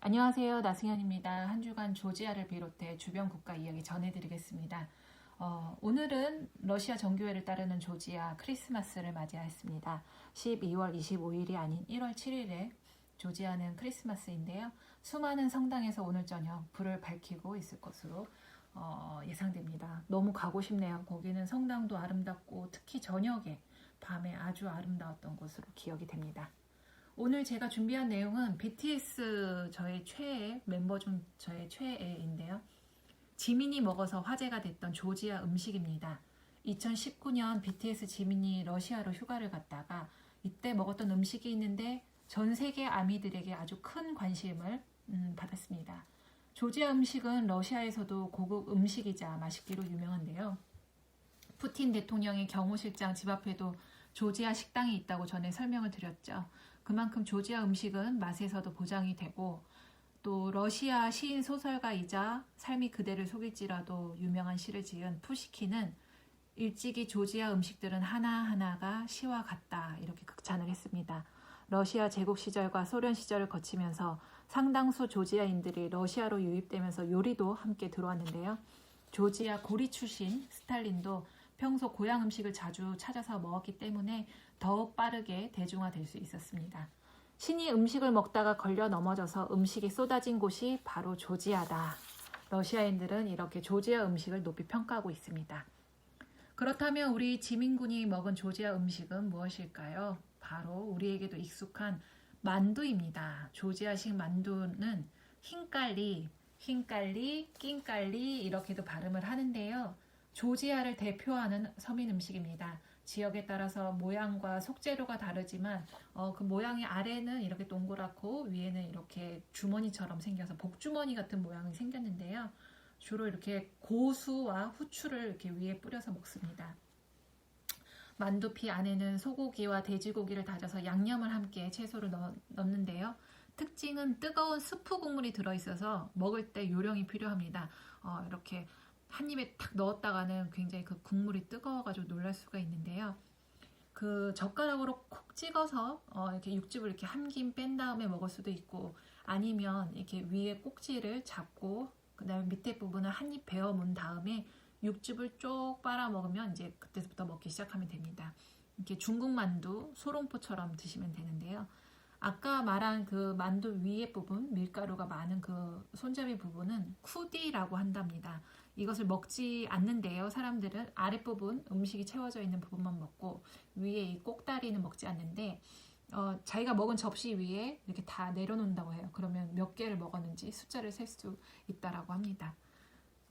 안녕하세요. 나승현입니다. 한 주간 조지아를 비롯해 주변 국가 이야기 전해드리겠습니다. 오늘은 러시아 정교회를 따르는 조지아 크리스마스를 맞이했습니다. 12월 25일이 아닌 1월 7일에 조지아는 크리스마스인데요. 수많은 성당에서 오늘 저녁 불을 밝히고 있을 것으로 예상됩니다. 너무 가고 싶네요. 거기는 성당도 아름답고 특히 저녁에 밤에 아주 아름다웠던 것으로 기억이 됩니다. 오늘 제가 준비한 내용은 BTS 저의 최애 멤버 중 저의 최애인데요. 지민이 먹어서 화제가 됐던 조지아 음식입니다. 2019년 BTS 지민이 러시아로 휴가를 갔다가 이때 먹었던 음식이 있는데 전 세계 아미들에게 아주 큰 관심을 받았습니다. 조지아 음식은 러시아에서도 고급 음식이자 맛있기로 유명한데요. 푸틴 대통령의 경호실장 집 앞에도 조지아 식당이 있다고 전에 설명을 드렸죠. 그만큼 조지아 음식은 맛에서도 보장이 되고 또 러시아 시인 소설가이자 삶이 그대를 속일지라도 유명한 시를 지은 푸시킨은 일찍이 조지아 음식들은 하나하나가 시와 같다 이렇게 극찬을 했습니다. 러시아 제국 시절과 소련 시절을 거치면서 상당수 조지아인들이 러시아로 유입되면서 요리도 함께 들어왔는데요. 조지아 고리 출신 스탈린도 평소 고향 음식을 자주 찾아서 먹었기 때문에 더욱 빠르게 대중화될 수 있었습니다. 신이 음식을 먹다가 걸려 넘어져서 음식이 쏟아진 곳이 바로 조지아다. 러시아인들은 이렇게 조지아 음식을 높이 평가하고 있습니다. 그렇다면 우리 지민군이 먹은 조지아 음식은 무엇일까요? 바로 우리에게도 익숙한 만두입니다. 조지아식 만두는 흰깔리, 낀깔리 이렇게도 발음을 하는데요. 조지아를 대표하는 서민 음식입니다. 지역에 따라서 모양과 속재료가 다르지만 그 모양의 아래는 이렇게 동그랗고 위에는 이렇게 주머니처럼 생겨서 복주머니 같은 모양이 생겼는데요. 주로 이렇게 고수와 후추를 이렇게 위에 뿌려서 먹습니다. 만두피 안에는 소고기와 돼지고기를 다져서 양념을 함께 채소를 넣는데요. 특징은 뜨거운 스프 국물이 들어있어서 먹을 때 요령이 필요합니다. 이렇게 한 입에 탁 넣었다가는 굉장히 그 국물이 뜨거워가지고 놀랄 수가 있는데요. 그 젓가락으로 콕 찍어서 이렇게 육즙을 이렇게 한 김 뺀 다음에 먹을 수도 있고 아니면 이렇게 위에 꼭지를 잡고 그다음에 밑에 부분을 한 입 베어 문 다음에 육즙을 쪽 빨아 먹으면 이제 그때부터 먹기 시작하면 됩니다. 이렇게 중국 만두, 소롱포처럼 드시면 되는데요. 아까 말한 그 만두 위에 부분, 밀가루가 많은 그 손잡이 부분은 쿠디라고 한답니다. 이것을 먹지 않는데요. 사람들은 아랫부분, 음식이 채워져 있는 부분만 먹고 위에 이 꼭다리는 먹지 않는데 자기가 먹은 접시 위에 이렇게 다 내려놓는다고 해요. 그러면 몇 개를 먹었는지 숫자를 셀 수 있다라고 합니다.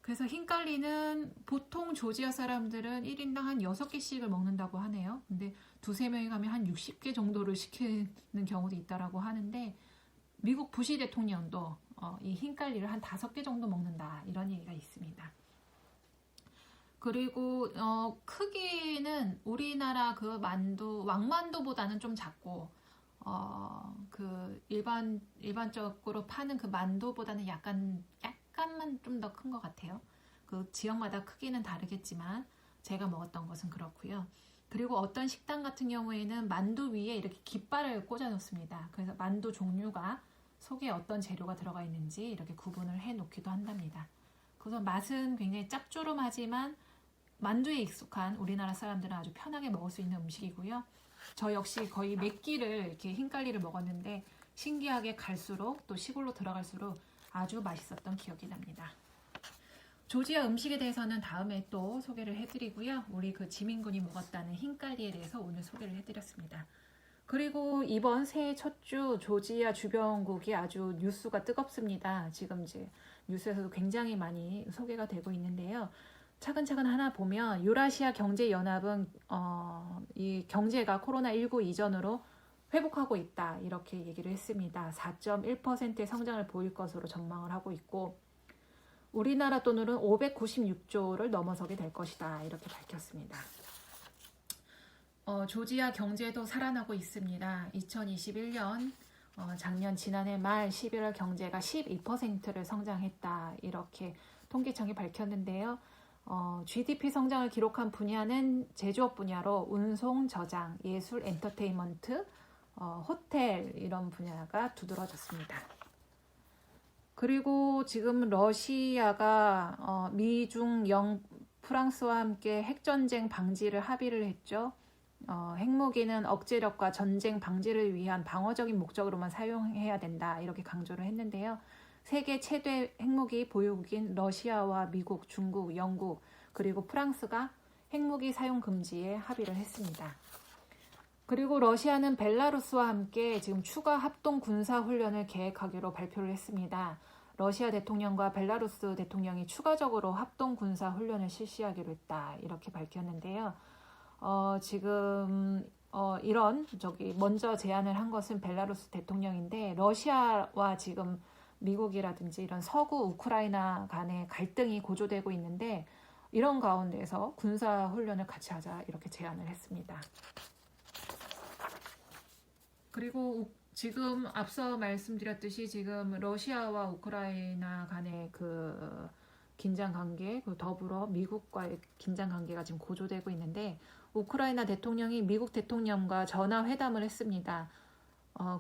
그래서 흰깔리는 보통 조지아 사람들은 1인당 한 6개씩을 먹는다고 하네요. 근데 두세 명이 가면 한 60개 정도를 시키는 경우도 있다라고 하는데 미국 부시 대통령도 이 흰깔리를 한 5개 정도 먹는다 이런 얘기가 있습니다. 그리고 크기는 우리나라 그 만두 왕만두보다는 좀 작고 그 일반적으로 파는 그 만두보다는 약간만 좀 더 큰 것 같아요. 그 지역마다 크기는 다르겠지만 제가 먹었던 것은 그렇고요. 그리고 어떤 식당 같은 경우에는 만두 위에 이렇게 깃발을 꽂아 놓습니다. 그래서 만두 종류가 속에 어떤 재료가 들어가 있는지 이렇게 구분을 해 놓기도 한답니다. 그래서 맛은 굉장히 짭조름하지만 만두에 익숙한 우리나라 사람들은 아주 편하게 먹을 수 있는 음식이고요. 저 역시 거의 몇 끼를 이렇게 흰깔리를 먹었는데 신기하게 갈수록 또 시골로 들어갈수록 아주 맛있었던 기억이 납니다. 조지아 음식에 대해서는 다음에 또 소개를 해드리고요. 우리 그 지민군이 먹었다는 흰깔리에 대해서 오늘 소개를 해드렸습니다. 그리고 이번 새해 첫 주 조지아 주변국이 아주 뉴스가 뜨겁습니다. 지금 이제 뉴스에서도 굉장히 많이 소개가 되고 있는데요. 차근차근 하나 보면 유라시아 경제연합은 이 경제가 코로나19 이전으로 회복하고 있다 이렇게 얘기를 했습니다. 4.1%의 성장을 보일 것으로 전망을 하고 있고 우리나라 돈으로는 596조를 넘어서게 될 것이다 이렇게 밝혔습니다. 조지아 경제도 살아나고 있습니다. 2021년 지난해 말 11월 경제가 12%를 성장했다 이렇게 통계청이 밝혔는데요. GDP 성장을 기록한 분야는 제조업 분야로 운송, 저장, 예술, 엔터테인먼트, 호텔 이런 분야가 두드러졌습니다. 그리고 지금 러시아가 미중 영 프랑스와 함께 핵전쟁 방지를 합의를 했죠. 핵무기는 억제력과 전쟁 방지를 위한 방어적인 목적으로만 사용해야 된다 이렇게 강조를 했는데요. 세계 최대 핵무기 보유국인 러시아와 미국, 중국, 영국 그리고 프랑스가 핵무기 사용 금지에 합의를 했습니다. 그리고 러시아는 벨라루스와 함께 지금 추가 합동 군사 훈련을 계획하기로 발표를 했습니다. 러시아 대통령과 벨라루스 대통령이 추가적으로 합동 군사 훈련을 실시하기로 했다 이렇게 밝혔는데요. 지금 먼저 제안을 한 것은 벨라루스 대통령인데 러시아와 지금 미국이라든지 이런 서구 우크라이나 간의 갈등이 고조되고 있는데 이런 가운데서 군사 훈련을 같이 하자 이렇게 제안을 했습니다. 그리고 지금 앞서 말씀드렸듯이 지금 러시아와 우크라이나 간의 그 긴장 관계, 더불어 미국과의 긴장 관계가 지금 고조되고 있는데 우크라이나 대통령이 미국 대통령과 전화 회담을 했습니다.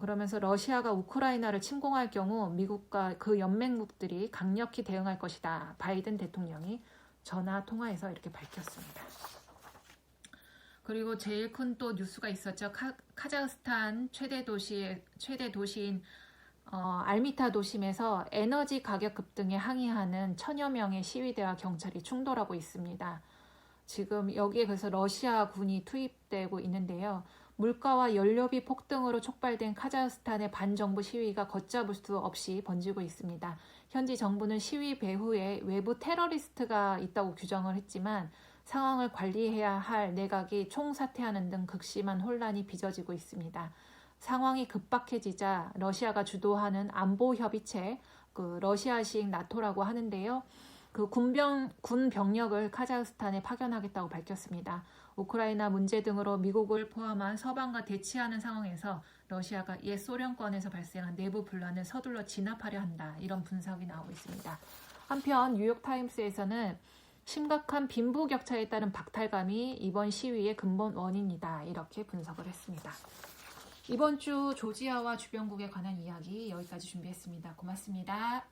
그러면서 러시아가 우크라이나를 침공할 경우 미국과 그 연맹국들이 강력히 대응할 것이다. 바이든 대통령이 전화 통화에서 이렇게 밝혔습니다. 그리고 제일 큰 또 뉴스가 있었죠. 카자흐스탄 최대 도시인 알미타 도심에서 에너지 가격 급등에 항의하는 천여 명의 시위대와 경찰이 충돌하고 있습니다. 지금 여기에 그래서 러시아군이 투입되고 있는데요. 물가와 연료비 폭등으로 촉발된 카자흐스탄의 반정부 시위가 걷잡을 수 없이 번지고 있습니다. 현지 정부는 시위 배후에 외부 테러리스트가 있다고 규정을 했지만 상황을 관리해야 할 내각이 총사퇴하는 등 극심한 혼란이 빚어지고 있습니다. 상황이 급박해지자 러시아가 주도하는 안보협의체, 러시아식 나토라고 하는데요. 군 병력을 카자흐스탄에 파견하겠다고 밝혔습니다. 우크라이나 문제 등으로 미국을 포함한 서방과 대치하는 상황에서 러시아가 옛 소련권에서 발생한 내부 분란을 서둘러 진압하려 한다. 이런 분석이 나오고 있습니다. 한편 뉴욕타임스에서는 심각한 빈부격차에 따른 박탈감이 이번 시위의 근본 원인이다. 이렇게 분석을 했습니다. 이번 주 조지아와 주변국에 관한 이야기 여기까지 준비했습니다. 고맙습니다.